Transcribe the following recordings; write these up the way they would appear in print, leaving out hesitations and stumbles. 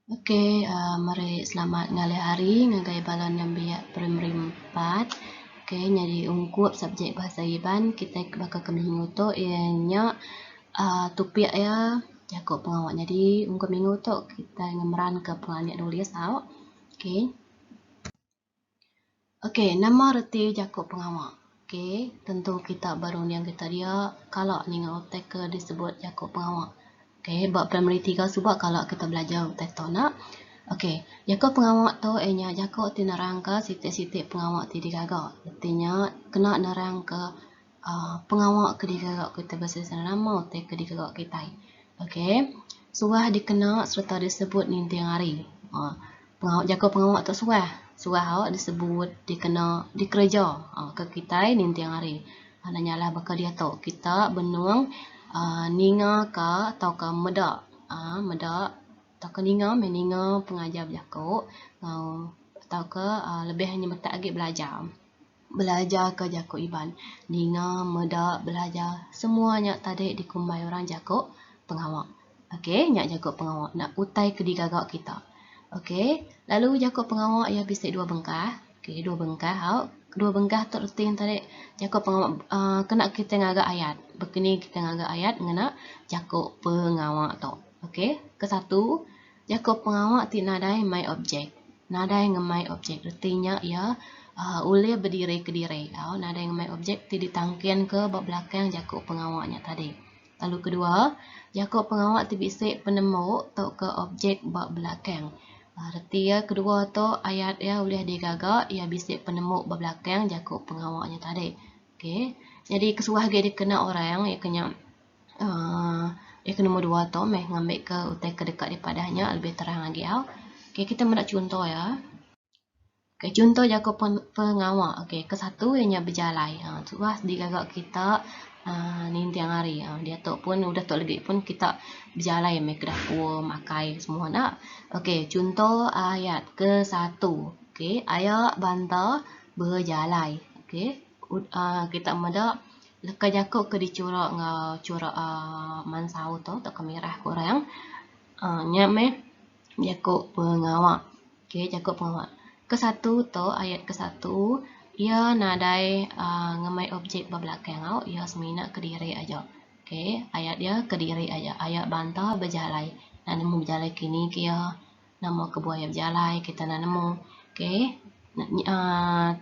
Okey, mari selamat ngali hari ngagai balon yang biak primary 4. Okey, jadi ungkup subjek bahasa Iban kita bakal minggu tu ianya topik ya Jakob pengawak. Jadi ungkup minggu tu kita ngemeran ke penganiak nulis tau. Okey. Okey, nama reti Jakob pengawak. Okey, tentu kita baru yang kita dia kalau ni ngotek ke disebut Jakob pengawak. Okey, bab primary 3 sebab kalau kita belajar teks tu nak. Okey, Jakob pengawak tu ianya Jakob ti nerang ke sitik-sitik pengawak ti digagak. Artinya kena nerang ke pengawak ke digagak kita bahasa nama te ke digagak kita. Okey. Surah dikena serta disebut nintiang hari. Pengawak Jakob pengawak tu surah. Surah awak disebut dikena dikerja ke kita nintiang hari. Maknanya lah bakal dia tahu kita benuang ninga ke atau ke medak. Medak atau ke ninga meninga pengajar Jakob atau ke lebih hanya betak lagi belajar ke Jakob Iban. Ninga, medak, belajar. Semuanya tadi dikumbai orang Jakob pengawak. Okey, nyak Jakob pengawak. Nak utai ke digagak kita. Okey, lalu Jakob pengawak ia bisik dua bengkah. Okey, dua bengkah. Dua bengkah tu erti yang tadi Jakob pengawak kena kita ngagak ayat. Begini kita ngagak ayat ngena Jakob pengawak tu. Okey, ke satu Jakob pengawak ti nadai my object. Nadai ngemai objek. Artinya ia boleh berdiri ke diri. Nada yang main objek ti ditangkian ke bab belakang Jakob pengawaknya tadi. Lalu kedua, Jakob pengawak ti bisik penemu atau ke objek bab belakang. Arti ya kedua tu ayat ya boleh digagak ia bisik penemu bab belakang Jakob pengawaknya tadi. Okey. Jadi kesuah dia kena orang ya kena nombor dua tu meh ngambil ke utai ke dekat daripadanya lebih terang lagi. Okey, kita mendak contoh ya. Okay, contoh Jakob pengawak. Okay, ke satu ianya berjalai. Tuas digagak kita nintiang hari. Dia tu pun udah tu lagi pun kita berjalai mai ke dapur, makai semua nak. Okay, contoh ayat ke satu. Okay, ayat bantah berjalai. Okay, kita mendak lekas Jakob ke dicurak ngau curak mansau tu atau kemirah kurang. Nyameh Jakob pengawak. Okay, Jakob pengawak. Ke satu tu ayat ke satu ia nadai ngemai objek berbelakang ia semina ke diri aja. Okey, ayat dia ke diri aja. Ayat bantah berjalai. Nak nemu berjalai kini kia nama kebuaya berjalai kita nak nemu. Okey.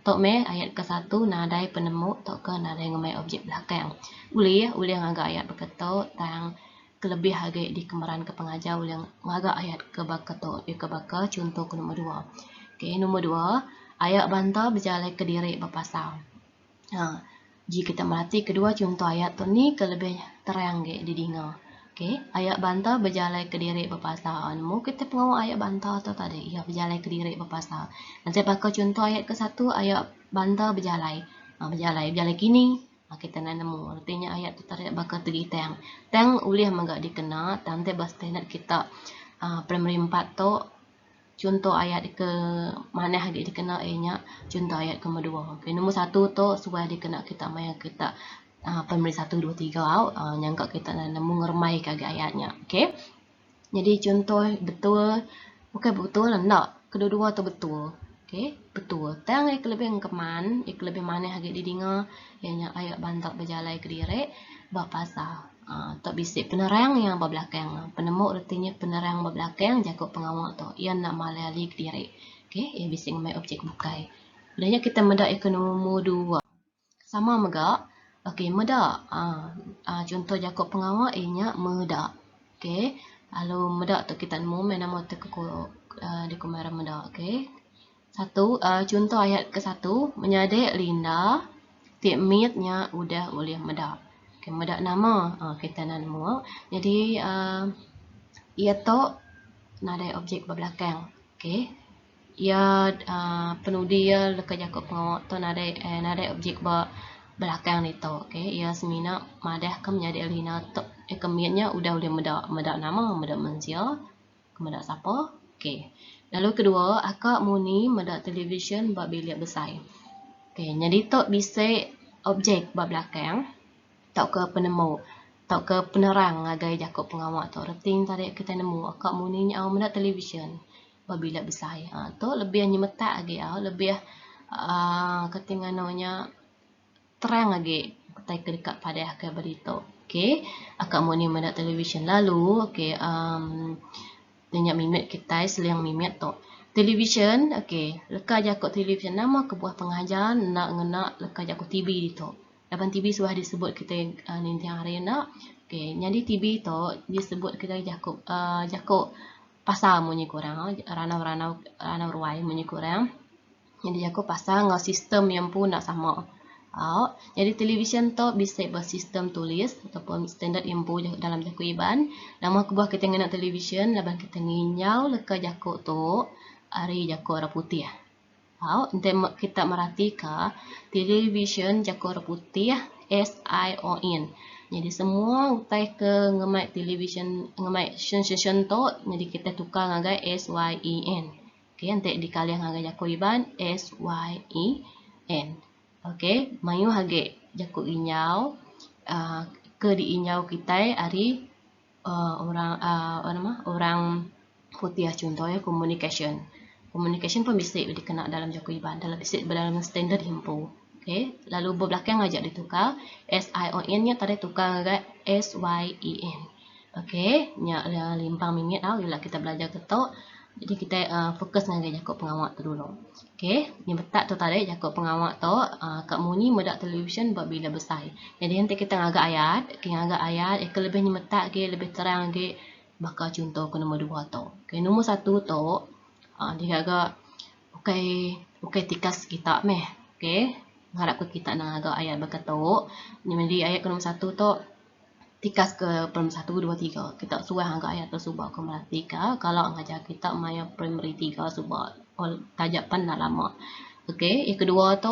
Tok me ayat ke satu nadai penemu tok ke nadai ngemai objek belakang. Boleh ngagak ayat berketuk tang kelebih agak di kemaran ke pengajar yang ngagak ayat ke bakato ke baka contoh ke nombor 2. Okey, nombor 2, ayat bantah berjalai ke diri berpasal. Jika kita merhati kedua contoh ayat tu ni ke lebih terang ke didengar. Okey, ayat bantah berjalai ke diri berpasal. Nemu kita pengawal ayat bantah tu tadi, ia berjalai ke diri berpasal. Nanti pakai contoh ayat ke satu ayat bantah berjalai. Berjalai kini kita nak nemu. Artinya ayat tu tadi bakal tegi tang. Tang boleh magak dikena, nanti pasti nak kita primary 4 tu contoh ayat ke mana lagi dikena nya contoh ayat ke kedua. Okey, nombor 1 tu suai dikena kita maya kita primary 1 2 3 nyangka kita nak nemu ngermai kagak ayatnya. Okey. Jadi contoh betul bukan betul nak kedua-dua tu betul. Okey, betul. Tang ik lebih keman, ik lebih mana lagi didengar ianya ayat bantak berjalai ke diri bab pasal. Tak bisik penerang yang berbelakang. Penemu artinya penerang berbelakang Jakob pengawak tu. Ia nak malali ke diri. Okey, ia bisik mai objek bukai. Udahnya kita medak ekonomi 2. Sama megak. Okey, medak. Contoh Jakob pengawak ianya medak. Okey. Lalu medak tu kita nemu nama tu di kumara medak. Okey. Satu, contoh ayat ke satu menyadik Linda tikmitnya udah boleh medak. Okay, medak nama kita nak nemu. Jadi ia tu nadai objek berbelakang. Okey. Ia penudi ia lekat Jakob pengawak tu nadai objek belakang ni tu. Okey. Ia semina madah ke menjadi Lina tu kemitnya udah boleh medak nama, medak manusia, medak siapa. Okey. Lalu kedua, akak muni medak televisyen bab bilik besar. Okey, jadi tu bisik objek bab belakang tak ke penemu. tok ke penerang ngagai jakok pengawak tok rating tadi kita nemu akak muninya au mendak television babila besar tu lebih nyemetak lagi lebih ketinggalannya terang lagi kita dekat pada akak berita. Okey, akak muni mendak television lalu okey banyak mimit kita seliang mimit tok television. Okey, leka jakok television nama kebuah pengajar nak ngena leka jakok TV tok. Dalam TV sudah disebut kita nanti hari nak. Okey, jadi TV tu disebut kita jakok pasar munyi kurang, ranau ruai munyi kurang. Jadi jakok pasar ngau sistem yang pun nak sama. Jadi television tu bisa bersistem tulis ataupun standard input dalam jakok iban. Nama kebuah kita ngena television, laban kita nginyau leka jakok tu hari jakok warna putih. Untuk kita merhatikan television jakok warna putih SION. Jadi semua utai ke ngemai television ngemai sensation tu jadi kita tukar ngagai SYEN. Okey, nanti dikali ngagai jakok iban SYEN. Okey, mayu hage jakok inyau ke diinyau kita hari orang putih contoh ya communication. Communication pun bisa dikenal dalam jakok iban dalam standard info. Okey, lalu berbelakang ajak ditukar SION nya tadi tukar dengan SYEN. Okey, nya 5 minit bila kita belajar ketok. Jadi kita fokus dengan jakok pengawak tu dulu. Okey, ni betak tu tadi jakok pengawak tu kat muni medak television buat bila besar. Jadi nanti kita ngagak ayat, lebih nyemetak ke lebih terang ke bakal contoh ke nombor 2 tu. Okey, nombor 1 tu dia agak ukai tikas kita meh. Okey, harap ke kita nak agak ayat berkatuk. Jadi ayat ke nombor 1 tu tikas ke primary 1, 2, 3. Kita suruh agak ayat tu subah ke merhati ka. Kalau ngajar kita maya primary 3 subah tajapan dah lama. Okey, yang kedua tu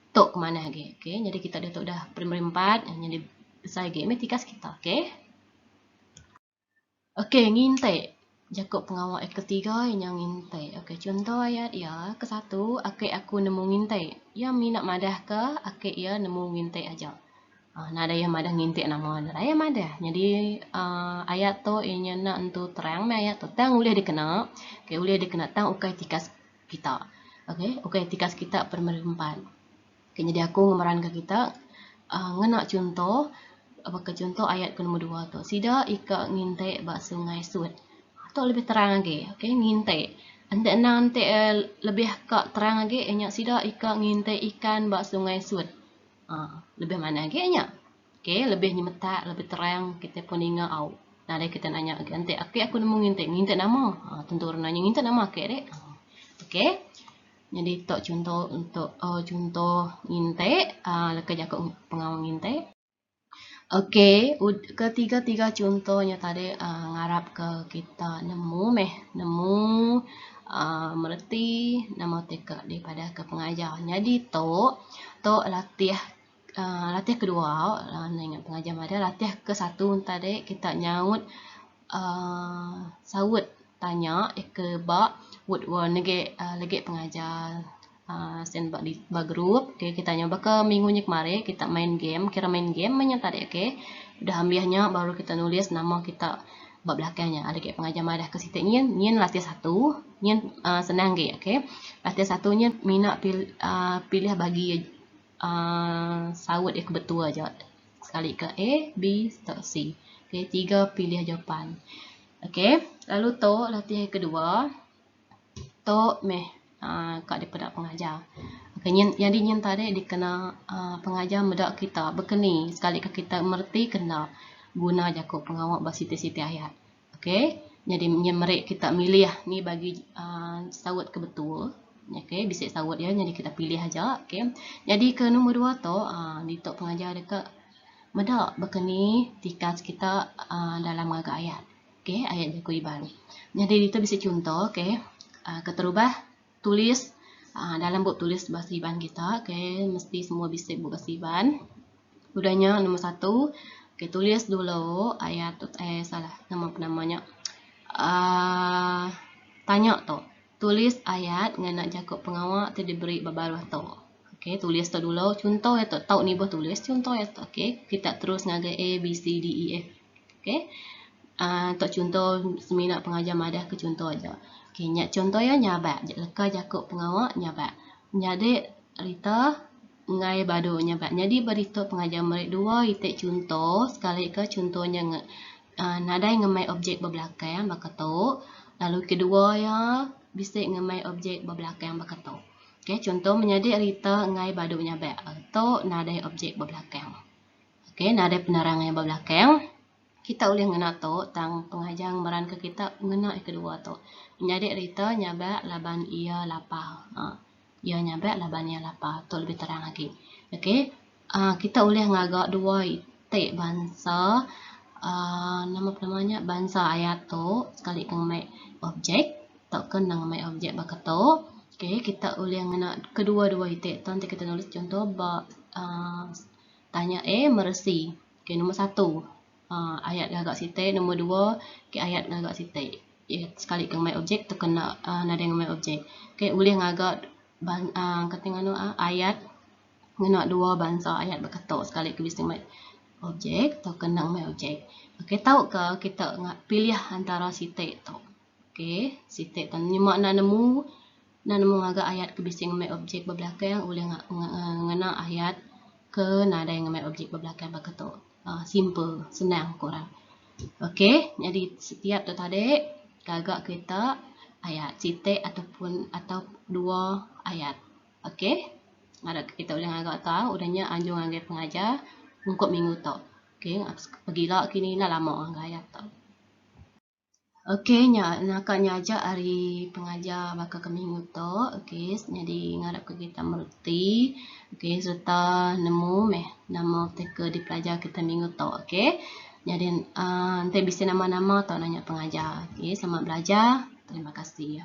tok ke mana lagi. Okey, jadi kita dah primary 4 jadi besar lagi meh tikas kita. Okey. Okey, ngintai jakok pengawal ketiga yang ngintai. Okey, contoh ayat ya ke 1, aku nemu ngintai. Ya minat madah ke akik ya nemu ngintai aja. Nada yang madah ngintai nama nada yang madah. Jadi ayat tu ianya nak untuk terang ayat tu tang boleh dikena. Okey, boleh dikena tang ukai tikas kita. Okey, ukai tikas kita primary 4. Okey, jadi aku ngemaran ke kita ngena contoh apakah contoh ayat ke nombor 2 tu. Sida ika ngintai bak sungai Sud. Atau lebih terang lagi. Okey, ngintai. Nanti lebih kak terang lagi ianya sida ika ngintai ikan bak sungai Sud. Lebih mana lagi ianya? Okey, lebih nyemetak, lebih terang kita pun ingat au. Nah, kita nanya nanti aku nemu ngintai nama. Tentu orang nanya ngintai nama akik dek. Okey. Jadi tok contoh untuk contoh ngintai leka jakok pengawal ngintai. Okey, ketiga contohnya tadi ngarap ke kita nemu mereti nama teka daripada ke pengajar. Jadi tok latih kedua ingat pengajar ada latih ke 1 tadi kita nyaut sawut tanya ke bak wood lagi pengajar send di grup. Okey, kita nyoba ke minggunya kemarin kita main game tadi. Okey, udah ambilnya baru kita nulis nama kita bab belakangnya ada ke pengajar madah ke situ nyen latih 1 nyen senang ke. Okey, latih 1 nya minat pilih bagi sawut yang betul aja sekali ke A, B atau C. Okey, 3 pilih jawapan. Okey, lalu tu latih kedua tu meh kak daripada pengajar. Okay, yang dinyen tadi dikena pengajar medak kita berkeni sekali ke kita merti kena guna jakok pengawal bersiti-siti ayat. Okey, jadi merik kita milih ni bagi sawut ke betul. Okey, bisa sawut ya, jadi kita pilih aja. Okey, jadi ke nombor 2 tu di tok pengajar dekat medak berkeni tikas kita dalam agak ayat. Okey, ayat jakok iban. Jadi itu bisa contoh. Okey, keterubah tulis dalam buku tulis bahasa iban kita. Okey, mesti semua bisa buku bahasa iban. Udahnya nombor 1. Okey, tulis dulu ayat salah namanya tanya tu. Tulis ayat ngena jakok pengawal tu diberi babaruh tu. Okey, tulis tu dulu. Contoh ya tu, tahu ni buat tulis contoh ya tu. Okey, kita terus ngagai A, B, C, D, E, F. Okey. Untuk contoh seminat pengajar madah ke contoh aja. Okey, nyak contoh ya nyabat. Leka jakuk pengawak nyabat. Jadi Rita ngai badu nyabat. Jadi berita pengajar murid 2 itik contoh sekali ke contohnya nadai ngemai objek berbelakang bakatuk. Lalu kedua ya bisik ngemai objek berbelakang bakatuk. Okey, contoh menjadi Rita ngai badu nyabat atau nadai objek berbelakang. Okey, nadai penerangan yang berbelakang. Kita boleh ngena tu tang pengajar meran ke kita ngena yang kedua tu. Menjadi Rita nyabat laban ia lapar. Ia nyabat laban ia lapar. Tu lebih terang lagi. Okey, kita boleh ngagak dua itik bangsa nama namanya bangsa ayat tu sekali ngemai objek tak kena ngemai objek bakatuk. Okey, kita boleh ngena kedua-dua itik tu nanti kita nulis contoh tanya meresi. Okey, nombor 1 ayat gagak sitik, nombor 2 okey ayat gagak sitik. Sekali ngemai objek tu kena nada ngemai objek. Okey, boleh ngagak kata nganu ayat ngena dua bangsa ayat bakatuk sekali ke bising ngemai objek tu kena ngemai objek. Okey, tahu ke kita pilih antara sitik tu. Okey, sitik tu nyimak nemu ngagak ayat ke bising ngemai objek berbelakang boleh ngena ayat ke nada yang ngemai objek berbelakang bakatuk. Simple, senang kurang. Okey, jadi setiap tu tadi gagak kita ayat sitik atau dua ayat. Okey, ada kita boleh ngagak tahu udahnya anjung ngagai pengajar untuk minggu tu. Okey, pergilah kini lah lama ayat tu. Okey, nak ajak hari pengajar bakal ke minggu tu. Okey, jadi ngarap ke kita mengerti. Okey, serta nemu nama teka di pelajar kita minggu tu. Okey. Jadi nanti bisa nama-nama atau nanya pengajar. Okey, selamat belajar. Terima kasih.